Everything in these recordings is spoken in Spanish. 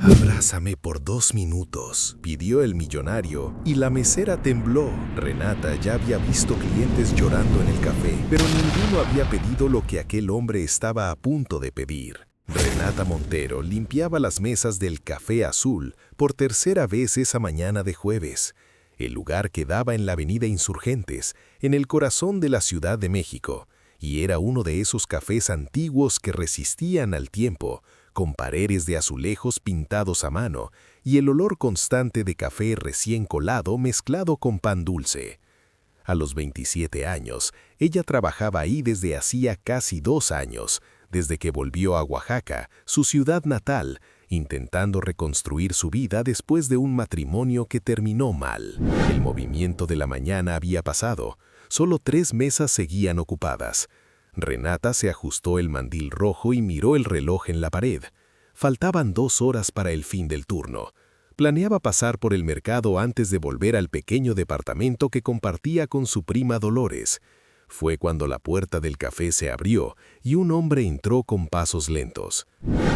Abrázame por 2 minutos, pidió el millonario, y la mesera tembló. Renata ya había visto clientes llorando en el café, pero ninguno había pedido lo que aquel hombre estaba a punto de pedir. Renata Montero limpiaba las mesas del Café Azul por tercera vez esa mañana de jueves. El lugar quedaba en la avenida Insurgentes, en el corazón de la Ciudad de México, y era uno de esos cafés antiguos que resistían al tiempo, con paredes de azulejos pintados a mano y el olor constante de café recién colado mezclado con pan dulce. A los 27 años, ella trabajaba ahí desde hacía casi 2 años, desde que volvió a Oaxaca, su ciudad natal, intentando reconstruir su vida después de un matrimonio que terminó mal. El movimiento de la mañana había pasado, solo 3 mesas seguían ocupadas. Renata se ajustó el mandil rojo y miró el reloj en la pared. Faltaban 2 horas para el fin del turno. Planeaba pasar por el mercado antes de volver al pequeño departamento que compartía con su prima Dolores. Fue cuando la puerta del café se abrió y un hombre entró con pasos lentos.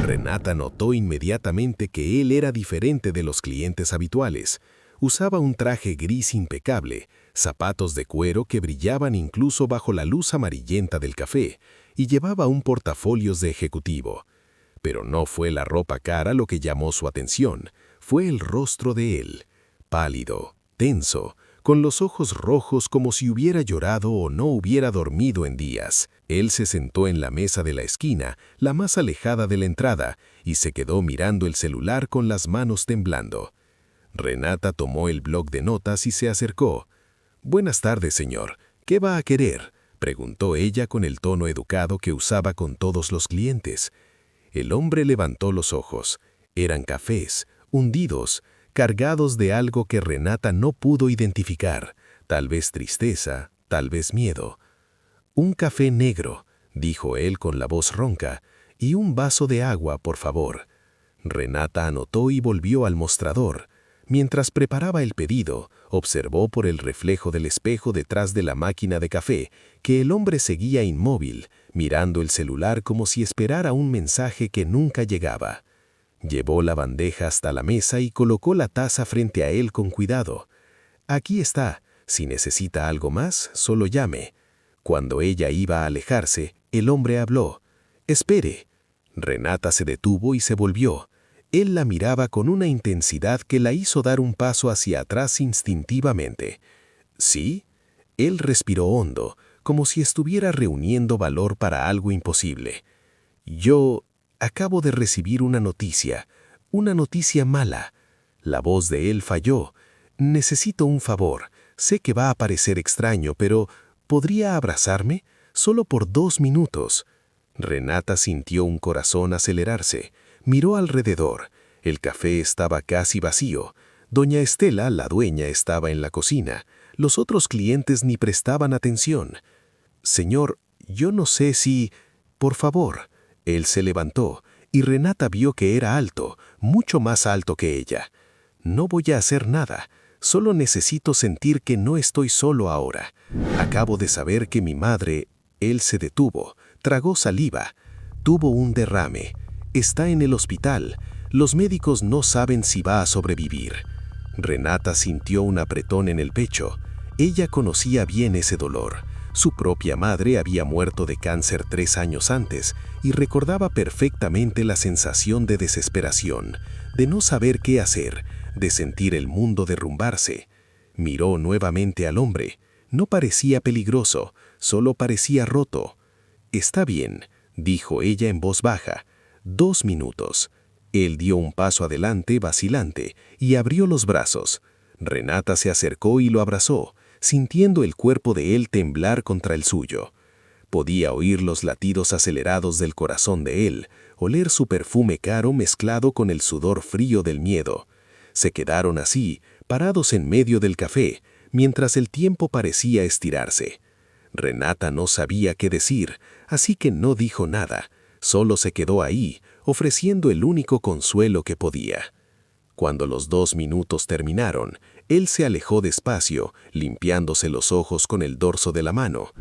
Renata notó inmediatamente que él era diferente de los clientes habituales. Usaba un traje gris impecable, zapatos de cuero que brillaban incluso bajo la luz amarillenta del café, y llevaba un portafolios de ejecutivo. Pero no fue la ropa cara lo que llamó su atención, fue el rostro de él, pálido, tenso, con los ojos rojos como si hubiera llorado o no hubiera dormido en días. Él se sentó en la mesa de la esquina, la más alejada de la entrada, y se quedó mirando el celular con las manos temblando. Renata tomó el bloc de notas y se acercó. «Buenas tardes, señor. ¿Qué va a querer?», preguntó ella con el tono educado que usaba con todos los clientes. El hombre levantó los ojos. Eran cafés, hundidos, cargados de algo que Renata no pudo identificar, tal vez tristeza, tal vez miedo. «Un café negro», dijo él con la voz ronca, «y un vaso de agua, por favor». Renata anotó y volvió al mostrador. Mientras preparaba el pedido, observó por el reflejo del espejo detrás de la máquina de café que el hombre seguía inmóvil, mirando el celular como si esperara un mensaje que nunca llegaba. Llevó la bandeja hasta la mesa y colocó la taza frente a él con cuidado. «Aquí está. Si necesita algo más, solo llame». Cuando ella iba a alejarse, el hombre habló. «Espere». Renata se detuvo y se volvió. Él la miraba con una intensidad que la hizo dar un paso hacia atrás instintivamente. «¿Sí?». Él respiró hondo, como si estuviera reuniendo valor para algo imposible. «Yo acabo de recibir una noticia mala». La voz de él falló. «Necesito un favor. Sé que va a parecer extraño, pero ¿podría abrazarme? Solo por 2 minutos». Renata sintió un corazón acelerarse. Miró alrededor. El café estaba casi vacío. Doña Estela, la dueña, estaba en la cocina. Los otros clientes ni prestaban atención. «Señor, yo no sé si...». «Por favor». Él se levantó, y Renata vio que era alto, mucho más alto que ella. «No voy a hacer nada. Solo necesito sentir que no estoy solo ahora. Acabo de saber que mi madre...». Él se detuvo, tragó saliva. «Tuvo un derrame. Está en el hospital. Los médicos no saben si va a sobrevivir». Renata sintió un apretón en el pecho. Ella conocía bien ese dolor. Su propia madre había muerto de cáncer 3 años antes y recordaba perfectamente la sensación de desesperación, de no saber qué hacer, de sentir el mundo derrumbarse. Miró nuevamente al hombre. No parecía peligroso, solo parecía roto. «Está bien», dijo ella en voz baja. 2 minutos. Él dio un paso adelante, vacilante, y abrió los brazos. Renata se acercó y lo abrazó, sintiendo el cuerpo de él temblar contra el suyo. Podía oír los latidos acelerados del corazón de él, oler su perfume caro mezclado con el sudor frío del miedo. Se quedaron así, parados en medio del café, mientras el tiempo parecía estirarse. Renata no sabía qué decir, así que no dijo nada. Solo se quedó ahí, ofreciendo el único consuelo que podía. Cuando los 2 minutos terminaron, él se alejó despacio, limpiándose los ojos con el dorso de la mano.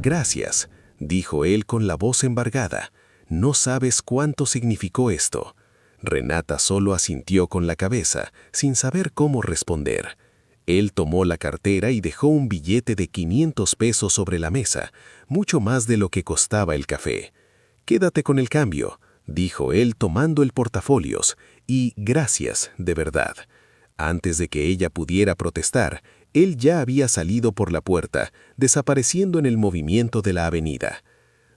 «Gracias», dijo él con la voz embargada. «No sabes cuánto significó esto». Renata solo asintió con la cabeza, sin saber cómo responder. Él tomó la cartera y dejó un billete de 500 pesos sobre la mesa, mucho más de lo que costaba el café. «Quédate con el cambio», dijo él tomando el portafolios, «y gracias, de verdad». Antes de que ella pudiera protestar, él ya había salido por la puerta, desapareciendo en el movimiento de la avenida.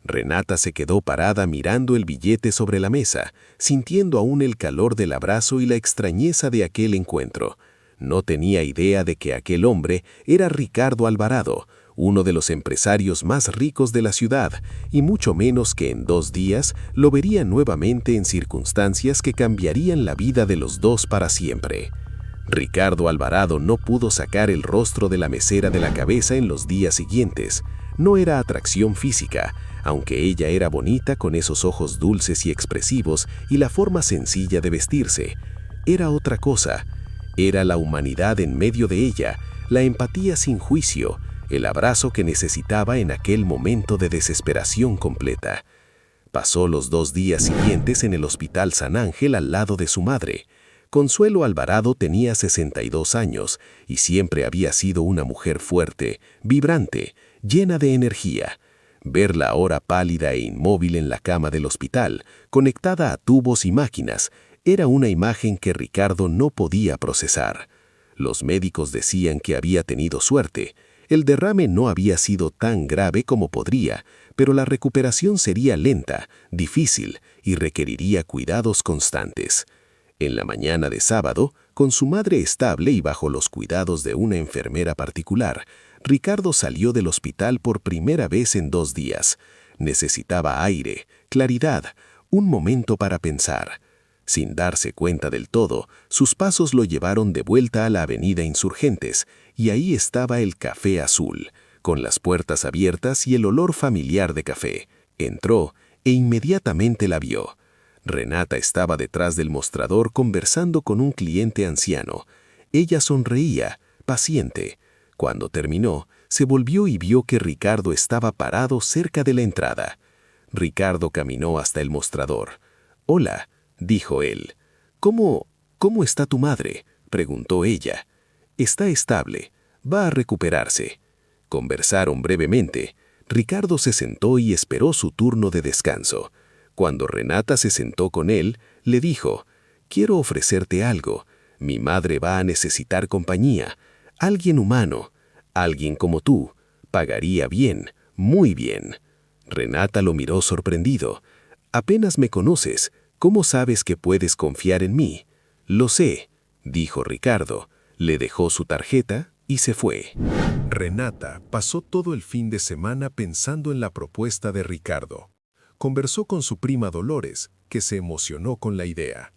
Renata se quedó parada mirando el billete sobre la mesa, sintiendo aún el calor del abrazo y la extrañeza de aquel encuentro. No tenía idea de que aquel hombre era Ricardo Alvarado, uno de los empresarios más ricos de la ciudad, y mucho menos que en 2 días lo vería nuevamente en circunstancias que cambiarían la vida de los dos para siempre. Ricardo Alvarado no pudo sacar el rostro de la mesera de la cabeza en los días siguientes. No era atracción física, aunque ella era bonita con esos ojos dulces y expresivos y la forma sencilla de vestirse. Era otra cosa. Era la humanidad en medio de ella, la empatía sin juicio, el abrazo que necesitaba en aquel momento de desesperación completa. Pasó los 2 días siguientes en el Hospital San Ángel al lado de su madre. Consuelo Alvarado tenía 62 años y siempre había sido una mujer fuerte, vibrante, llena de energía. Verla ahora pálida e inmóvil en la cama del hospital, conectada a tubos y máquinas, era una imagen que Ricardo no podía procesar. Los médicos decían que había tenido suerte. El derrame no había sido tan grave como podría, pero la recuperación sería lenta, difícil y requeriría cuidados constantes. En la mañana de sábado, con su madre estable y bajo los cuidados de una enfermera particular, Ricardo salió del hospital por primera vez en 2 días. Necesitaba aire, claridad, un momento para pensar. Sin darse cuenta del todo, sus pasos lo llevaron de vuelta a la avenida Insurgentes, y ahí estaba el Café Azul, con las puertas abiertas y el olor familiar de café. Entró e inmediatamente la vio. Renata estaba detrás del mostrador conversando con un cliente anciano. Ella sonreía, paciente. Cuando terminó, se volvió y vio que Ricardo estaba parado cerca de la entrada. Ricardo caminó hasta el mostrador. «Hola», dijo él. «¿Cómo está tu madre?», preguntó ella. «Está estable. Va a recuperarse». Conversaron brevemente. Ricardo se sentó y esperó su turno de descanso. Cuando Renata se sentó con él, le dijo: «Quiero ofrecerte algo. Mi madre va a necesitar compañía. Alguien humano. Alguien como tú. Pagaría bien, muy bien». Renata lo miró sorprendido. «Apenas me conoces. ¿Cómo sabes que puedes confiar en mí?». «Lo sé», dijo Ricardo. Le dejó su tarjeta y se fue. Renata pasó todo el fin de semana pensando en la propuesta de Ricardo. Conversó con su prima Dolores, que se emocionó con la idea.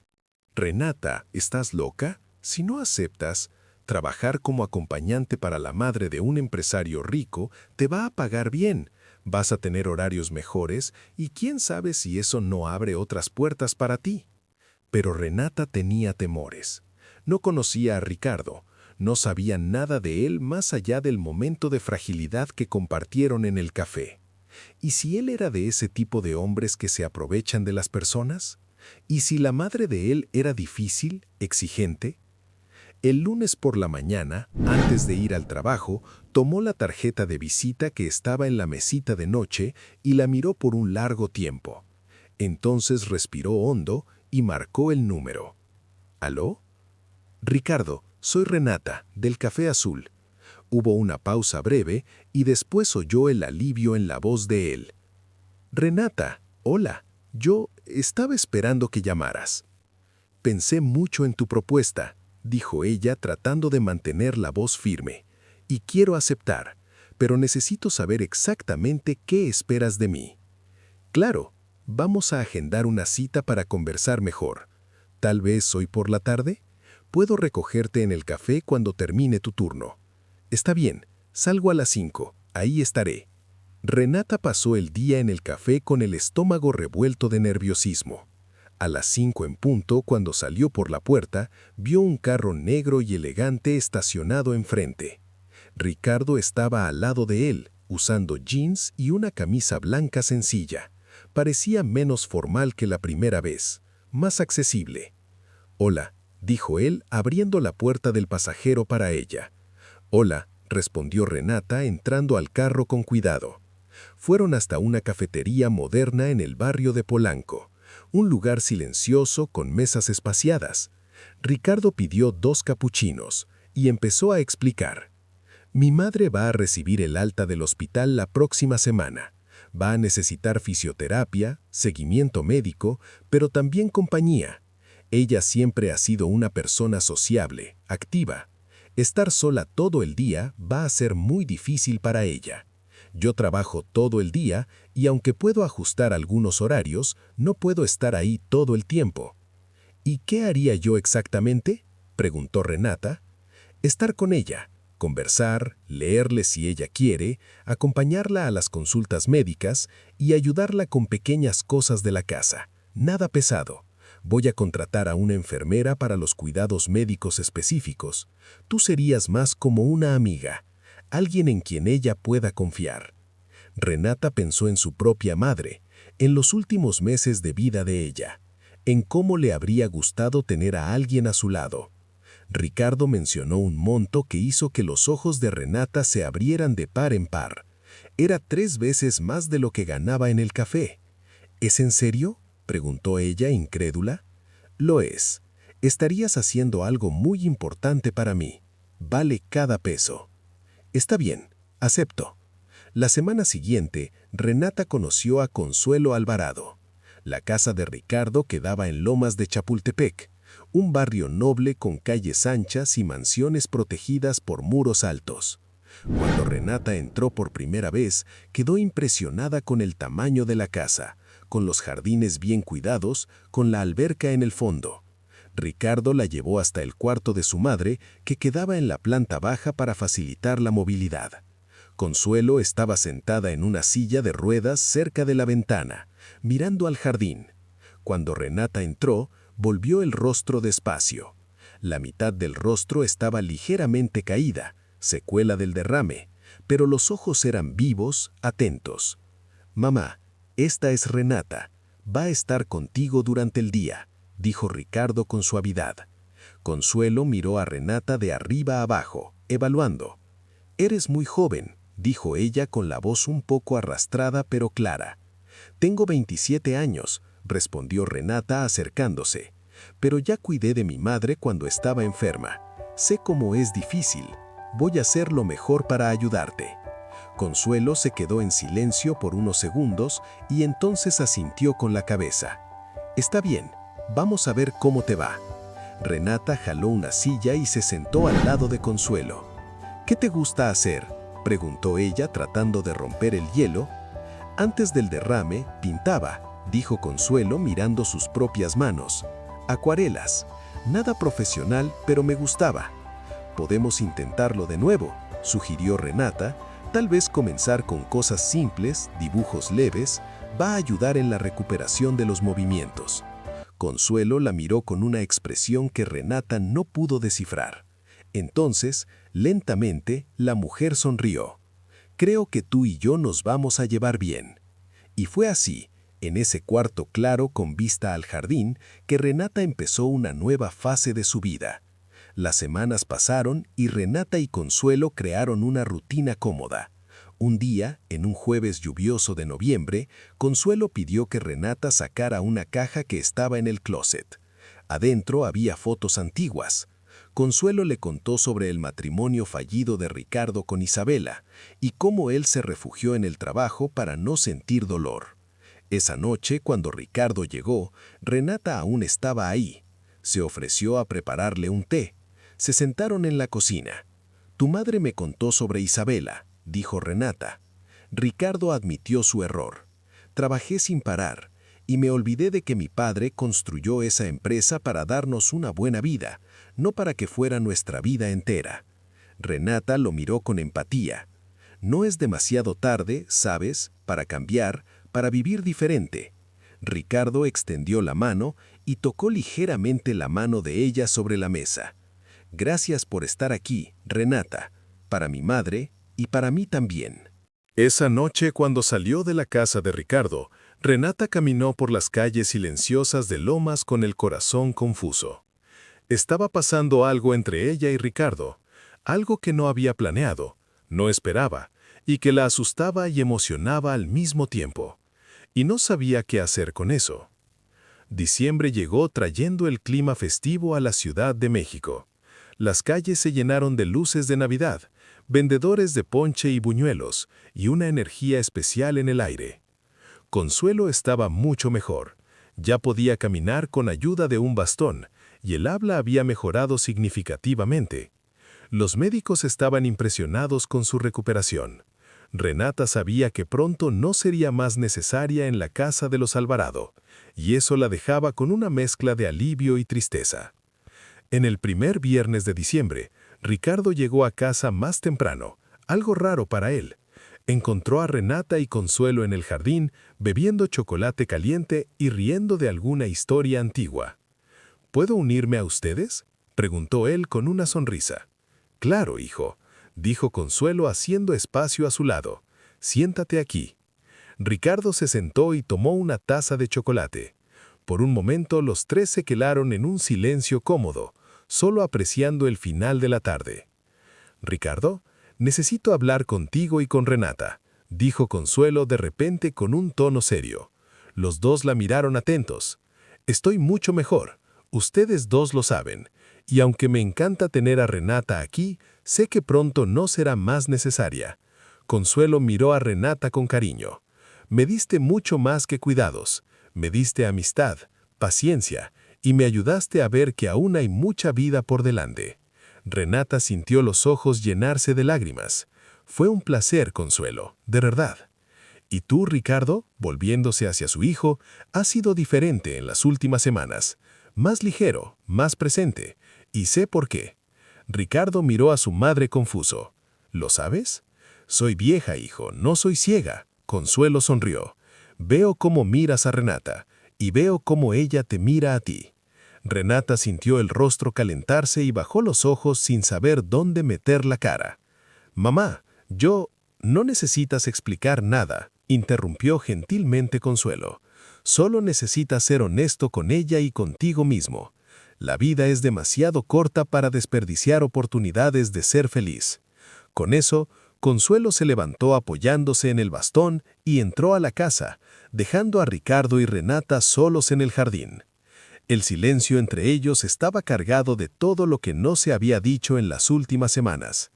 «Renata, ¿estás loca? Si no aceptas, trabajar como acompañante para la madre de un empresario rico te va a pagar bien, vas a tener horarios mejores y quién sabe si eso no abre otras puertas para ti». Pero Renata tenía temores. No conocía a Ricardo, no sabía nada de él más allá del momento de fragilidad que compartieron en el café. ¿Y si él era de ese tipo de hombres que se aprovechan de las personas? ¿Y si la madre de él era difícil, exigente? El lunes por la mañana, antes de ir al trabajo, tomó la tarjeta de visita que estaba en la mesita de noche y la miró por un largo tiempo. Entonces respiró hondo y marcó el número. ¿Aló? «Ricardo, soy Renata, del Café Azul». Hubo una pausa breve y después oyó el alivio en la voz de él. «Renata, hola, yo estaba esperando que llamaras». «Pensé mucho en tu propuesta», dijo ella tratando de mantener la voz firme, «y quiero aceptar, pero necesito saber exactamente qué esperas de mí». «Claro, vamos a agendar una cita para conversar mejor. Tal vez hoy por la tarde. Puedo recogerte en el café cuando termine tu turno». «Está bien, salgo a las 5, ahí estaré». Renata pasó el día en el café con el estómago revuelto de nerviosismo. A las 5 en punto, cuando salió por la puerta, vio un carro negro y elegante estacionado enfrente. Ricardo estaba al lado de él, usando jeans y una camisa blanca sencilla. Parecía menos formal que la primera vez. más accesible. «Hola», dijo él, abriendo la puerta del pasajero para ella. «Hola», respondió Renata, entrando al carro con cuidado. Fueron hasta una cafetería moderna en el barrio de Polanco, un lugar silencioso con mesas espaciadas. Ricardo pidió 2 capuchinos y empezó a explicar. «Mi madre va a recibir el alta del hospital la próxima semana. Va a necesitar fisioterapia, seguimiento médico, pero también compañía. Ella siempre ha sido una persona sociable, activa. Estar sola todo el día va a ser muy difícil para ella. Yo trabajo todo el día y aunque puedo ajustar algunos horarios, no puedo estar ahí todo el tiempo». «¿Y qué haría yo exactamente?», preguntó Renata. «Estar con ella, conversar, leerle si ella quiere, acompañarla a las consultas médicas y ayudarla con pequeñas cosas de la casa. Nada pesado. Voy a contratar a una enfermera para los cuidados médicos específicos. Tú serías más como una amiga, alguien en quien ella pueda confiar». Renata pensó en su propia madre, en los últimos meses de vida de ella, en cómo le habría gustado tener a alguien a su lado. Ricardo mencionó un monto que hizo que los ojos de Renata se abrieran de par en par. Era 3 veces más de lo que ganaba en el café. «¿Es en serio?», preguntó ella, incrédula. «Lo es. Estarías haciendo algo muy importante para mí. Vale cada peso». «Está bien, acepto». La semana siguiente, Renata conoció a Consuelo Alvarado. La casa de Ricardo quedaba en Lomas de Chapultepec, un barrio noble con calles anchas y mansiones protegidas por muros altos. Cuando Renata entró por primera vez, quedó impresionada con el tamaño de la casa, con los jardines bien cuidados, con la alberca en el fondo. Ricardo la llevó hasta el cuarto de su madre, que quedaba en la planta baja para facilitar la movilidad. Consuelo estaba sentada en una silla de ruedas cerca de la ventana, mirando al jardín. Cuando Renata entró, volvió el rostro despacio. La mitad del rostro estaba ligeramente caída, secuela del derrame, pero los ojos eran vivos, atentos. «Mamá, esta es Renata. Va a estar contigo durante el día», dijo Ricardo con suavidad. Consuelo miró a Renata de arriba a abajo, evaluando. «Eres muy joven», dijo ella con la voz un poco arrastrada pero clara. «Tengo 27 años», respondió Renata acercándose. «Pero ya cuidé de mi madre cuando estaba enferma. Sé cómo es difícil. Voy a hacer lo mejor para ayudarte». Consuelo se quedó en silencio por unos segundos y entonces asintió con la cabeza. «Está bien, vamos a ver cómo te va». Renata jaló una silla y se sentó al lado de Consuelo. «¿Qué te gusta hacer?», preguntó ella tratando de romper el hielo. «Antes del derrame, pintaba», dijo Consuelo mirando sus propias manos. «Acuarelas. Nada profesional, pero me gustaba». «Podemos intentarlo de nuevo», sugirió Renata. «Tal vez comenzar con cosas simples, dibujos leves, va a ayudar en la recuperación de los movimientos». Consuelo la miró con una expresión que Renata no pudo descifrar. Entonces, lentamente, la mujer sonrió. «Creo que tú y yo nos vamos a llevar bien». Y fue así, en ese cuarto claro con vista al jardín, que Renata empezó una nueva fase de su vida. Las semanas pasaron y Renata y Consuelo crearon una rutina cómoda. Un día, en un jueves lluvioso de noviembre, Consuelo pidió que Renata sacara una caja que estaba en el closet. Adentro había fotos antiguas. Consuelo le contó sobre el matrimonio fallido de Ricardo con Isabela y cómo él se refugió en el trabajo para no sentir dolor. Esa noche, cuando Ricardo llegó, Renata aún estaba ahí. Se ofreció a prepararle un té. Se sentaron en la cocina. «Tu madre me contó sobre Isabela», dijo Renata. Ricardo admitió su error. «Trabajé sin parar y me olvidé de que mi padre construyó esa empresa para darnos una buena vida, no para que fuera nuestra vida entera». Renata lo miró con empatía. «No es demasiado tarde, ¿sabes?, para cambiar, para vivir diferente». Ricardo extendió la mano y tocó ligeramente la mano de ella sobre la mesa. «Gracias por estar aquí, Renata, para mi madre y para mí también». Esa noche, cuando salió de la casa de Ricardo, Renata caminó por las calles silenciosas de Lomas con el corazón confuso. Estaba pasando algo entre ella y Ricardo, algo que no había planeado, no esperaba, y que la asustaba y emocionaba al mismo tiempo. Y no sabía qué hacer con eso. Diciembre llegó trayendo el clima festivo a la Ciudad de México. Las calles se llenaron de luces de Navidad, vendedores de ponche y buñuelos, y una energía especial en el aire. Consuelo estaba mucho mejor. Ya podía caminar con ayuda de un bastón, y el habla había mejorado significativamente. Los médicos estaban impresionados con su recuperación. Renata sabía que pronto no sería más necesaria en la casa de los Alvarado, y eso la dejaba con una mezcla de alivio y tristeza. En el primer viernes de diciembre, Ricardo llegó a casa más temprano, algo raro para él. Encontró a Renata y Consuelo en el jardín, bebiendo chocolate caliente y riendo de alguna historia antigua. ¿Puedo unirme a ustedes?, preguntó él con una sonrisa. Claro, hijo, dijo Consuelo haciendo espacio a su lado. Siéntate aquí. Ricardo se sentó y tomó una taza de chocolate. Por un momento los tres se quedaron en un silencio cómodo, solo apreciando el final de la tarde. Ricardo, necesito hablar contigo y con Renata, dijo Consuelo de repente con un tono serio. Los dos la miraron atentos. Estoy mucho mejor, ustedes dos lo saben, y aunque me encanta tener a Renata aquí, sé que pronto no será más necesaria. Consuelo miró a Renata con cariño. Me diste mucho más que cuidados, me diste amistad, paciencia, y me ayudaste a ver que aún hay mucha vida por delante. Renata sintió los ojos llenarse de lágrimas. Fue un placer, Consuelo, de verdad. Y tú, Ricardo, volviéndose hacia su hijo, has sido diferente en las últimas semanas. Más ligero, más presente. Y sé por qué. Ricardo miró a su madre confuso. ¿Lo sabes? Soy vieja, hijo, no soy ciega. Consuelo sonrió. Veo cómo miras a Renata, y veo cómo ella te mira a ti. Renata sintió el rostro calentarse y bajó los ojos sin saber dónde meter la cara. Mamá, no necesitas explicar nada, interrumpió gentilmente Consuelo. Solo necesitas ser honesto con ella y contigo mismo. La vida es demasiado corta para desperdiciar oportunidades de ser feliz. Con eso, Consuelo se levantó apoyándose en el bastón y entró a la casa, dejando a Ricardo y Renata solos en el jardín. El silencio entre ellos estaba cargado de todo lo que no se había dicho en las últimas semanas.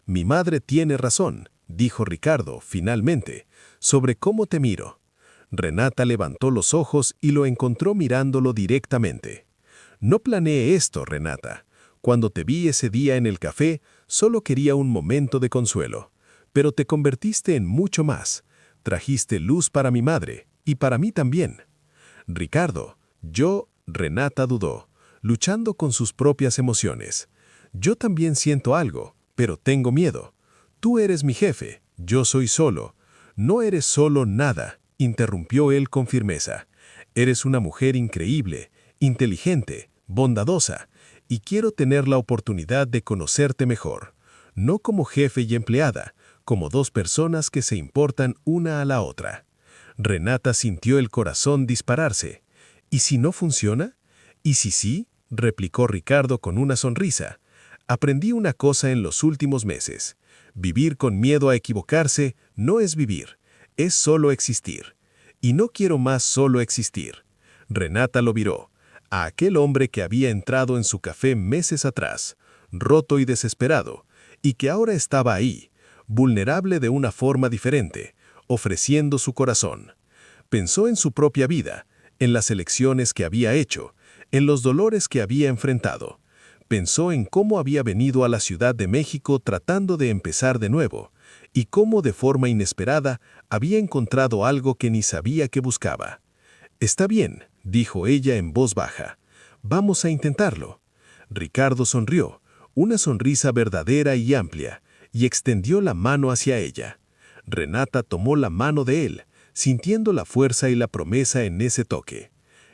Mi madre tiene razón, dijo Ricardo, finalmente, sobre cómo te miro. Renata levantó los ojos y lo encontró mirándolo directamente. No planeé esto, Renata. Cuando te vi ese día en el café, solo quería un momento de consuelo. Pero te convertiste en mucho más. Trajiste luz para mi madre, y para mí también. Ricardo, Renata dudó, luchando con sus propias emociones. Yo también siento algo, pero tengo miedo. Tú eres mi jefe, yo soy solo. No eres solo nada, interrumpió él con firmeza. Eres una mujer increíble, inteligente, bondadosa, y quiero tener la oportunidad de conocerte mejor. No como jefe y empleada, como dos personas que se importan una a la otra. Renata sintió el corazón dispararse. ¿Y si no funciona? ¿Y si sí? Replicó Ricardo con una sonrisa. Aprendí una cosa en los últimos meses. Vivir con miedo a equivocarse no es vivir, es solo existir. Y no quiero más solo existir. Renata lo miró, a aquel hombre que había entrado en su café meses atrás, roto y desesperado, y que ahora estaba ahí, vulnerable de una forma diferente, ofreciendo su corazón. Pensó en su propia vida, en las elecciones que había hecho, en los dolores que había enfrentado. Pensó en cómo había venido a la Ciudad de México tratando de empezar de nuevo, y cómo de forma inesperada había encontrado algo que ni sabía que buscaba. Está bien, dijo ella en voz baja. Vamos a intentarlo. Ricardo sonrió, una sonrisa verdadera y amplia, y extendió la mano hacia ella. Renata tomó la mano de él, sintiendo la fuerza y la promesa en ese toque.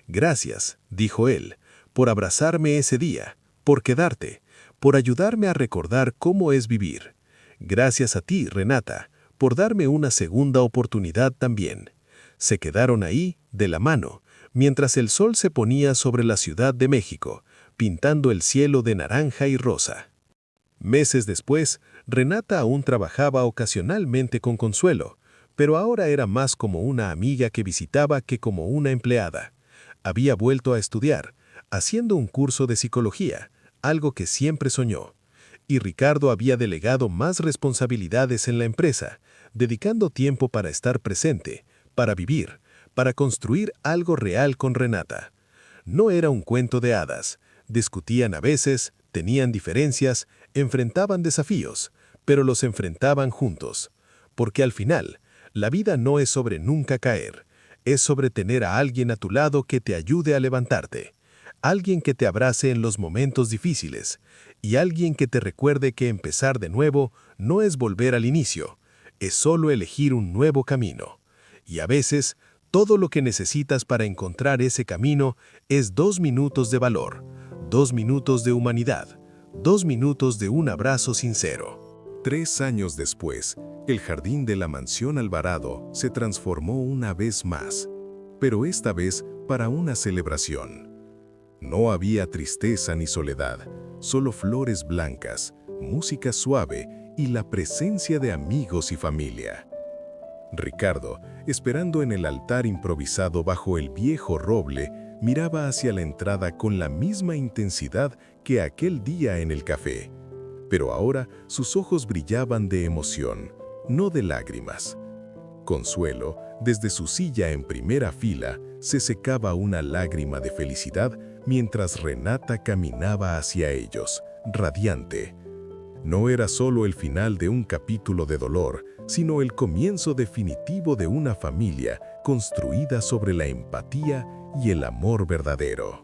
Gracias, dijo él, por abrazarme ese día, por quedarte, por ayudarme a recordar cómo es vivir. Gracias a ti, Renata, por darme una segunda oportunidad también. Se quedaron ahí, de la mano, mientras el sol se ponía sobre la Ciudad de México, pintando el cielo de naranja y rosa. Meses después, Renata aún trabajaba ocasionalmente con Consuelo, pero ahora era más como una amiga que visitaba que como una empleada. Había vuelto a estudiar, haciendo un curso de psicología, algo que siempre soñó. Y Ricardo había delegado más responsabilidades en la empresa, dedicando tiempo para estar presente, para vivir, para construir algo real con Renata. No era un cuento de hadas. Discutían a veces, tenían diferencias, enfrentaban desafíos, pero los enfrentaban juntos. Porque al final, la vida no es sobre nunca caer, es sobre tener a alguien a tu lado que te ayude a levantarte, alguien que te abrace en los momentos difíciles, y alguien que te recuerde que empezar de nuevo no es volver al inicio, es solo elegir un nuevo camino. Y a veces, todo lo que necesitas para encontrar ese camino es 2 minutos de valor, 2 minutos de humanidad, 2 minutos de un abrazo sincero. 3 años después, el jardín de la mansión Alvarado se transformó una vez más, pero esta vez para una celebración. No había tristeza ni soledad, solo flores blancas, música suave y la presencia de amigos y familia. Ricardo, esperando en el altar improvisado bajo el viejo roble, miraba hacia la entrada con la misma intensidad que aquel día en el café. Pero ahora sus ojos brillaban de emoción, no de lágrimas. Consuelo, desde su silla en primera fila, se secaba una lágrima de felicidad mientras Renata caminaba hacia ellos, radiante. No era solo el final de un capítulo de dolor, sino el comienzo definitivo de una familia construida sobre la empatía y el amor verdadero.